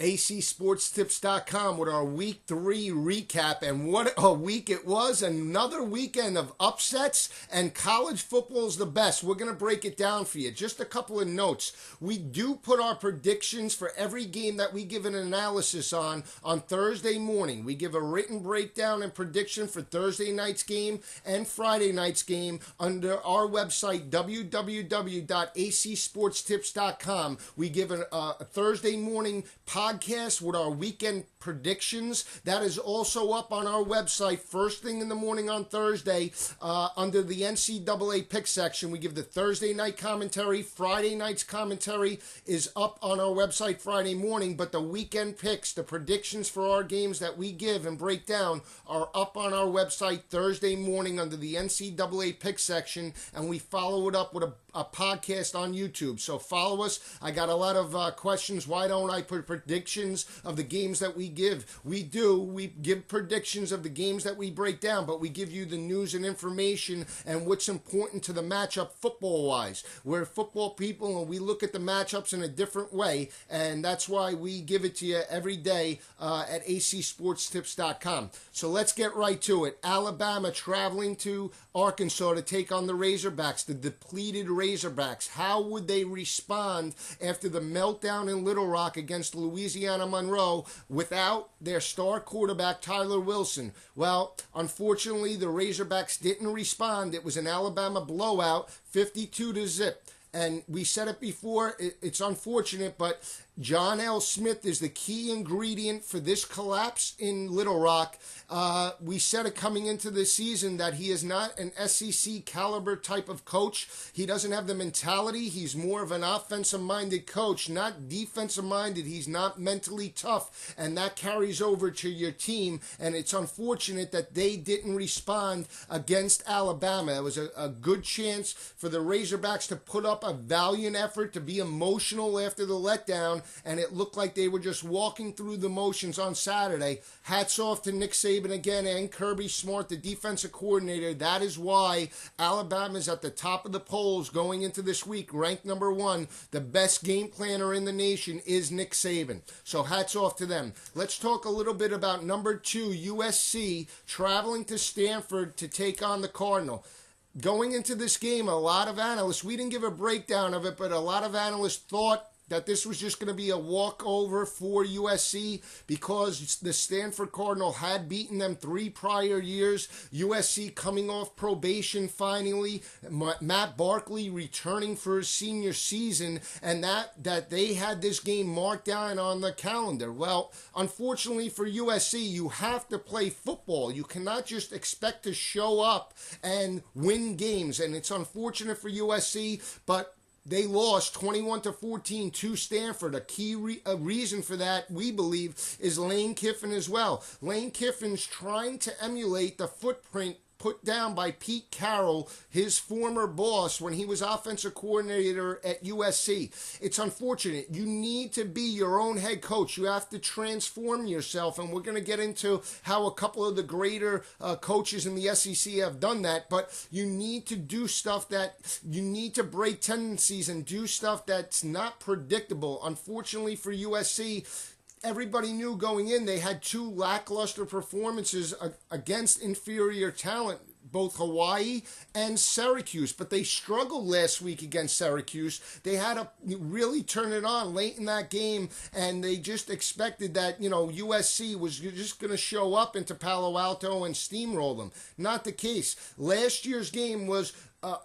acsportstips.com with our week 3 recap, and what a week it was. Another weekend of upsets, and college football is the best. We're going to break it down for you. Just a couple of notes. We do put our predictions for every game that we give an analysis on Thursday morning. We give a written breakdown and prediction for Thursday night's game and Friday night's game under our website, www.acsportstips.com. We give a Thursday morning podcast with our weekend predictions. That is also up on our website first thing in the morning on Thursday under the NCAA pick section. We give the Thursday night commentary. Friday night's commentary is up on our website Friday morning, but the weekend picks, the predictions for our games that we give and break down, are up on our website Thursday morning under the NCAA pick section, and we follow it up with a podcast on YouTube. So follow us. I got a lot of questions. Why don't I put predictions of the games that we give? We do. We give predictions of the games that we break down, but we give you the news and information and what's important to the matchup football-wise. We're football people, and we look at the matchups in a different way, and that's why we give it to you every day at acsportstips.com. So let's get right to it. Alabama traveling to Arkansas to take on the Razorbacks, the depleted Razorbacks. How would they respond after the meltdown in Little Rock against Louisiana Monroe without their star quarterback, Tyler Wilson? Well, unfortunately, the Razorbacks didn't respond. It was an Alabama blowout, 52-0. And we said it before, it's unfortunate, but John L. Smith is the key ingredient for this collapse in Little Rock. We said it coming into the season that he is not an SEC caliber type of coach. He doesn't have the mentality. He's more of an offensive-minded coach, not defensive-minded. He's not mentally tough, and that carries over to your team, and it's unfortunate that they didn't respond against Alabama. It was a good chance for the Razorbacks to put up a valiant effort, to be emotional after the letdown, and it looked like they were just walking through the motions on Saturday. Hats off to Nick Saban again and Kirby Smart, the defensive coordinator. That is why Alabama's at the top of the polls going into this week, ranked number 1. The best game planner in the nation is Nick Saban. So hats off to them. Let's talk a little bit about number 2, USC, traveling to Stanford to take on the Cardinal. Going into this game, a lot of analysts, we didn't give a breakdown of it, but a lot of analysts thought that this was just going to be a walkover for USC because the Stanford Cardinal had beaten them 3 prior years. USC coming off probation finally. Matt Barkley returning for his senior season, and that they had this game marked down on the calendar. Well, unfortunately for USC, you have to play football. You cannot just expect to show up and win games, and it's unfortunate for USC, but they lost 21-14 to Stanford. A key reason for that, we believe, is Lane Kiffin as well. Lane Kiffin's trying to emulate the footprint put down by Pete Carroll, his former boss, when he was offensive coordinator at USC. It's unfortunate. You need to be your own head coach. You have to transform yourself, and we're going to get into how a couple of the greater coaches in the SEC have done that, but you need to do stuff that, you need to break tendencies and do stuff that's not predictable. Unfortunately for USC, everybody knew going in they had 2 lackluster performances against inferior talent, both Hawaii and Syracuse, but they struggled last week against Syracuse. They had to really turn it on late in that game, and they just expected that, USC was just going to show up into Palo Alto and steamroll them. Not the case. Last year's game was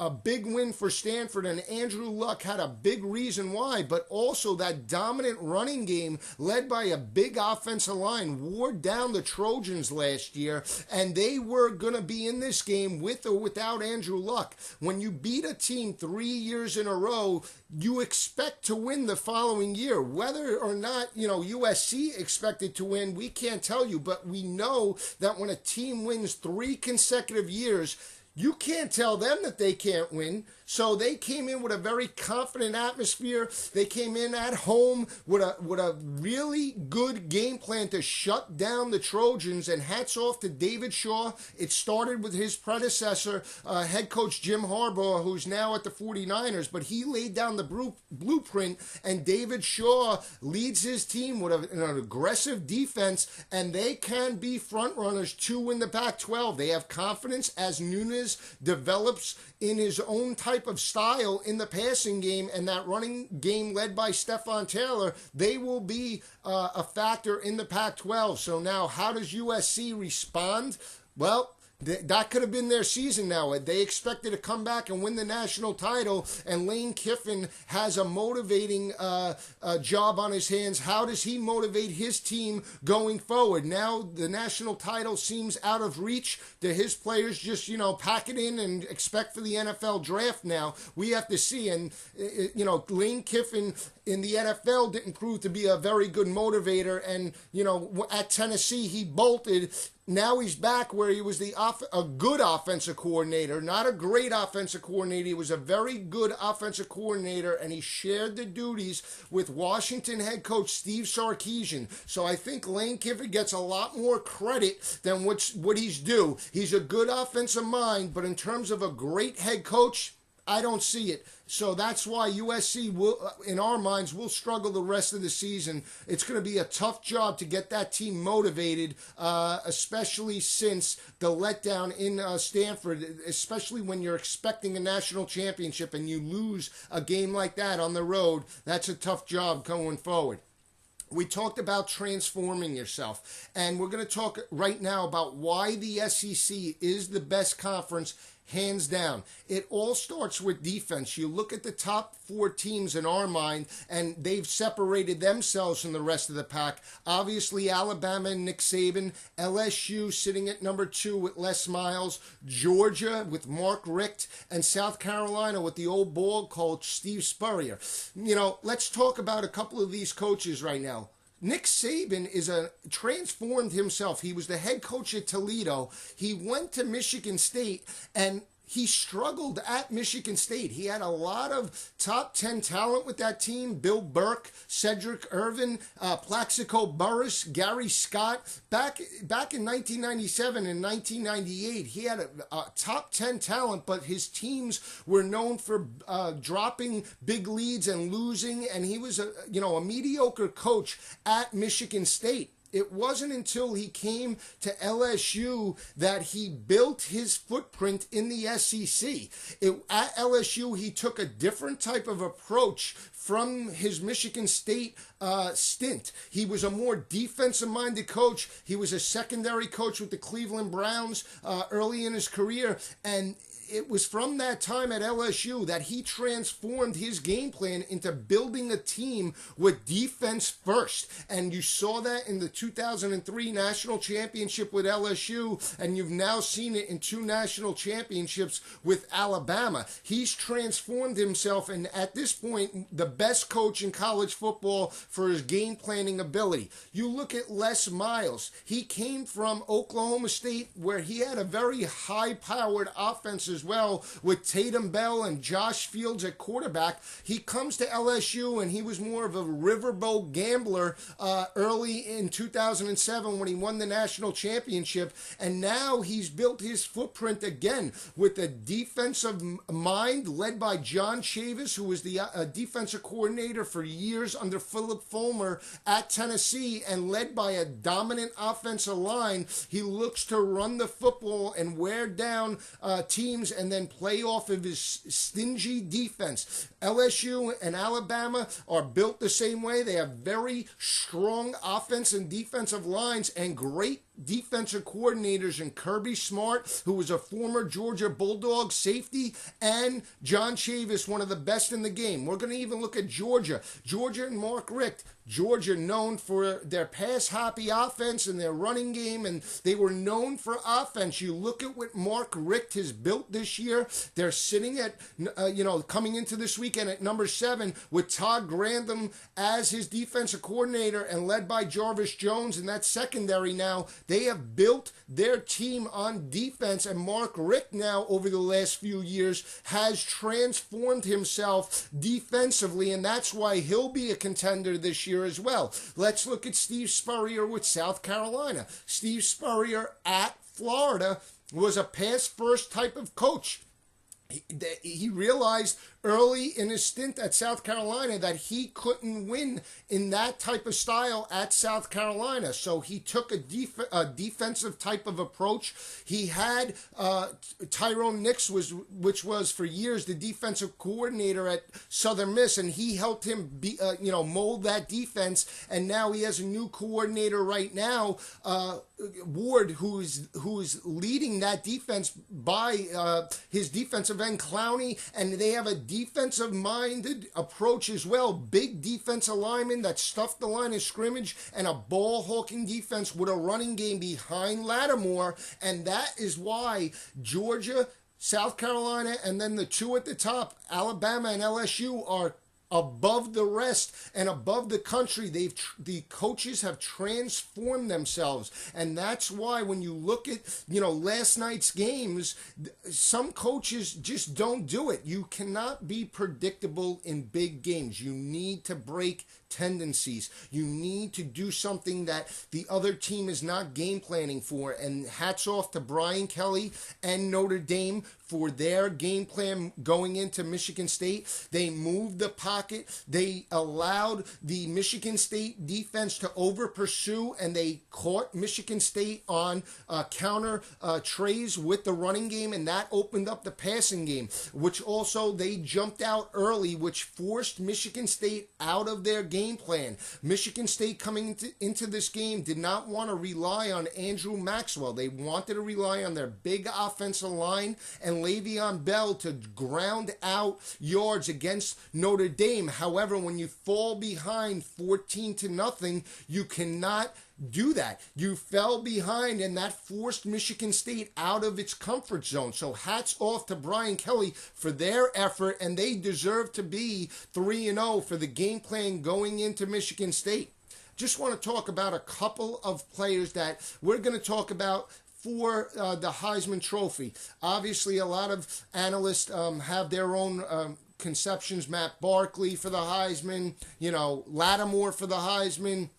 a big win for Stanford, and Andrew Luck had a big reason why, but also that dominant running game led by a big offensive line wore down the Trojans last year, and they were going to be in this game with or without Andrew Luck. When you beat a team 3 years in a row, you expect to win the following year. Whether or not, USC expected to win, we can't tell you, but we know that when a team wins 3 consecutive years, you can't tell them that they can't win. So they came in with a very confident atmosphere. They came in at home with a really good game plan to shut down the Trojans. And hats off to David Shaw. It started with his predecessor, head coach Jim Harbaugh, who's now at the 49ers. But he laid down the blueprint, and David Shaw leads his team with an aggressive defense, and they can be front runners to win the Pac-12. They have confidence as Nunez develops in his own type of style in the passing game, and that running game led by Stephon Taylor, they will be a factor in the Pac-12. So now, how does USC respond? Well, that could have been their season now. They expected to come back and win the national title, and Lane Kiffin has a motivating job on his hands. How does he motivate his team going forward? Now the national title seems out of reach. Do his players just, pack it in and expect for the NFL draft now? We have to see. And, Lane Kiffin in the NFL didn't prove to be a very good motivator. And, at Tennessee, he bolted. Now he's back where he was a good offensive coordinator, not a great offensive coordinator. He was a very good offensive coordinator, and he shared the duties with Washington head coach Steve Sarkisian. So I think Lane Kiffin gets a lot more credit than what he's due. He's a good offensive mind, but in terms of a great head coach, I don't see it. So that's why USC will, in our minds, will struggle the rest of the season. It's going to be a tough job to get that team motivated, especially since the letdown in Stanford, especially when you're expecting a national championship and you lose a game like that on the road. That's a tough job going forward. We talked about transforming yourself, and we're going to talk right now about why the SEC is the best conference, hands down. It all starts with defense. You look at the top 4 teams in our mind, and they've separated themselves from the rest of the pack. Obviously, Alabama and Nick Saban, LSU sitting at number 2 with Les Miles, Georgia with Mark Richt, and South Carolina with the old ball coach Steve Spurrier. Let's talk about a couple of these coaches right now. Nick Saban transformed himself. He was the head coach at Toledo. He went to Michigan State, and he struggled at Michigan State. He had a lot of top 10 talent with that team. Bill Burke, Cedric Irvin, Plaxico Burress, Gary Scott. Back in 1997 and 1998, he had a top 10 talent, but his teams were known for dropping big leads and losing, and he was a mediocre coach at Michigan State. It wasn't until he came to LSU that he built his footprint in the SEC. At LSU, he took a different type of approach from his Michigan State stint. He was a more defensive-minded coach. He was a secondary coach with the Cleveland Browns early in his career, and it was from that time at LSU that he transformed his game plan into building a team with defense first. And you saw that in the 2003 national championship with LSU, and you've now seen it in 2 national championships with Alabama. He's transformed himself, and at this point, the best coach in college football for his game planning ability. You look at Les Miles. He came from Oklahoma State, where he had a very high-powered offense as well, with Tatum Bell and Josh Fields at quarterback. He comes to LSU, and he was more of a riverboat gambler early in 2007 when he won the national championship, and now he's built his footprint again with a defensive mind led by John Chavis, who was the defensive coordinator for years under Philip Fulmer at Tennessee, and led by a dominant offensive line. He looks to run the football and wear down teams and then play off of his stingy defense. LSU and Alabama are built the same way. They have very strong offense and defensive lines and great defensive coordinators in Kirby Smart, who was a former Georgia Bulldog safety, and John Chavis, one of the best in the game. We're going to even look at Georgia. Georgia and Mark Richt. Georgia known for their pass-happy offense and their running game, and they were known for offense. You look at what Mark Richt has built this year. They're sitting at, coming into this weekend at number 7 with Todd Grantham as his defensive coordinator and led by Jarvis Jones, and that secondary now They have built their team on defense, and Mark Richt now over the last few years has transformed himself defensively, and that's why he'll be a contender this year as well. Let's look at Steve Spurrier with South Carolina. Steve Spurrier at Florida was a pass-first type of coach. He realized early in his stint at South Carolina that he couldn't win in that type of style at South Carolina. So he took a defensive type of approach. He had Tyrone Nix, which was for years the defensive coordinator at Southern Miss, and he helped him mold that defense. And now he has a new coordinator right now, Ward, who's leading that defense by his defensive end, Clowney, and they have a defensive-minded approach as well. Big defensive linemen that stuff the line of scrimmage, and a ball-hawking defense with a running game behind Lattimore, and that is why Georgia, South Carolina, and then the two at the top, Alabama and LSU, are above the rest and above the country. The coaches have transformed themselves, and that's why when you look at last night's games, some coaches just don't do it. You cannot be predictable in big games. You need to break tendencies. You need to do something that the other team is not game planning for, and hats off to Brian Kelly and Notre Dame for their game plan going into Michigan State. They moved the pocket. They allowed the Michigan State defense to over pursue, and they caught Michigan State on counter trays with the running game, and that opened up the passing game, which also they jumped out early, which forced Michigan State out of their game plan. Michigan State coming into this game did not want to rely on Andrew Maxwell. They wanted to rely on their big offensive line and Le'Veon Bell to ground out yards against Notre Dame. However, when you fall behind 14-0, you cannot do that. You fell behind, and that forced Michigan State out of its comfort zone. So hats off to Brian Kelly for their effort, and they deserve to be 3-0 for the game plan going into Michigan State. Just want to talk about a couple of players that we're going to talk about for the Heisman Trophy. Obviously, a lot of analysts have their own conceptions. Matt Barkley for the Heisman, Lattimore for the Heisman,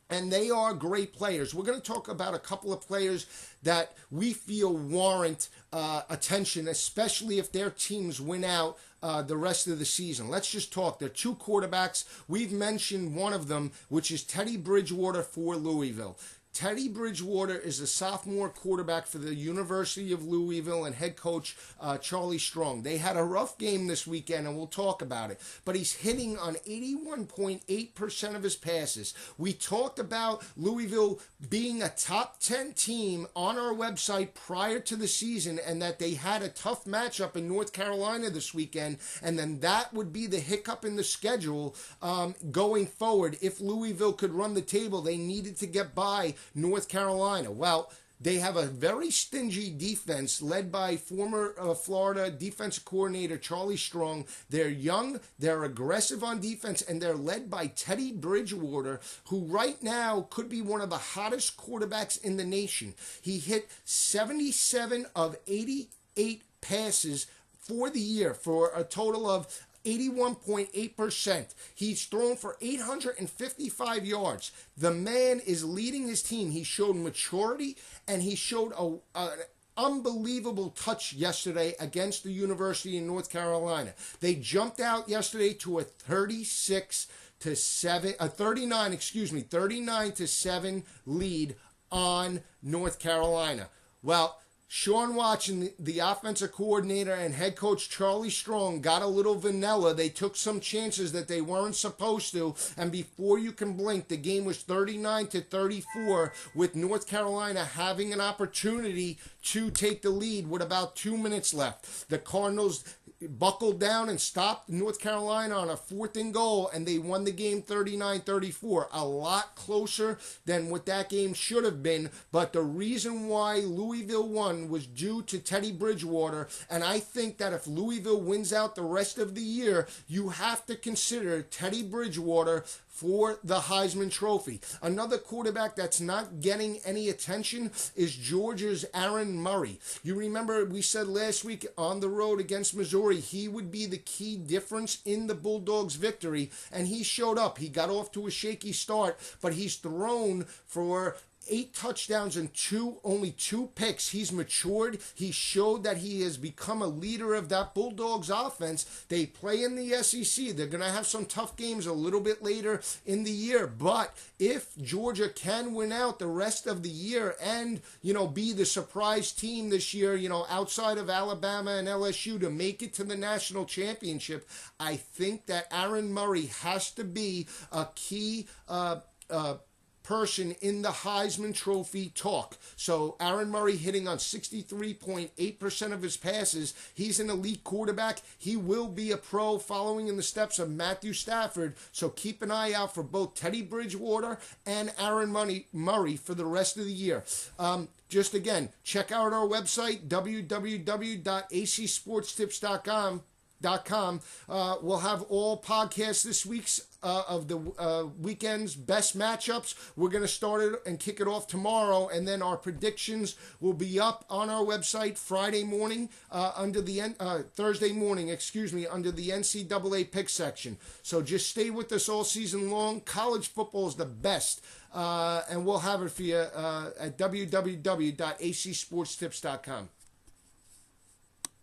and they are great players. We're going to talk about a couple of players that we feel warrant attention, especially if their teams win out the rest of the season. Let's just talk. There are two quarterbacks. We've mentioned one of them, which is Teddy Bridgewater for Louisville. Teddy Bridgewater is a sophomore quarterback for the University of Louisville and head coach Charlie Strong. They had a rough game this weekend, and we'll talk about it. But he's hitting on 81.8% of his passes. We talked about Louisville being a top 10 team on our website prior to the season, and that they had a tough matchup in North Carolina this weekend, and then that would be the hiccup in the schedule going forward. If Louisville could run the table, they needed to get by North Carolina. Well, they have a very stingy defense led by former Florida defensive coordinator Charlie Strong. They're young, they're aggressive on defense, and they're led by Teddy Bridgewater, who right now could be one of the hottest quarterbacks in the nation. He hit 77 of 88 passes for the year for a total of 81.8%. He's thrown for 855 yards. The man is leading his team. He showed maturity, and he showed an unbelievable touch yesterday against the University of North Carolina. They jumped out yesterday to a 39-7 lead on North Carolina. Well, Sean Watson, the offensive coordinator, and head coach Charlie Strong got a little vanilla. They took some chances that they weren't supposed to, and before you can blink, the game was 39-34, with North Carolina having an opportunity to take the lead with about 2 minutes left. The Cardinals buckled down and stopped North Carolina on a 4th and goal, and they won the game 39-34. A lot closer than what that game should have been, but the reason why Louisville won was due to Teddy Bridgewater, and I think that if Louisville wins out the rest of the year, you have to consider Teddy Bridgewater for the Heisman Trophy. Another quarterback that's not getting any attention is Georgia's Aaron Murray. You remember we said last week on the road against Missouri he would be the key difference in the Bulldogs' victory, and he showed up. He got off to a shaky start, but he's thrown for 8 touchdowns and only two picks. He's matured. He showed that he has become a leader of that Bulldogs offense. They play in the SEC. They're going to have some tough games a little bit later in the year. But if Georgia can win out the rest of the year and, be the surprise team this year, outside of Alabama and LSU to make it to the national championship, I think that Aaron Murray has to be a key person in the Heisman Trophy talk. So Aaron Murray hitting on 63.8% of his passes. He's an elite quarterback. He will be a pro following in the steps of Matthew Stafford. So keep an eye out for both Teddy Bridgewater and Aaron Murray for the rest of the year. Just again, check out our website, www.acsportstips.com. We'll have all podcasts this week's of the weekend's best matchups. We're going to start it and kick it off tomorrow, and then our predictions will be up on our website Thursday morning, under the NCAA pick section. So just stay with us all season long. College football is the best, and we'll have it for you at www.acsportstips.com.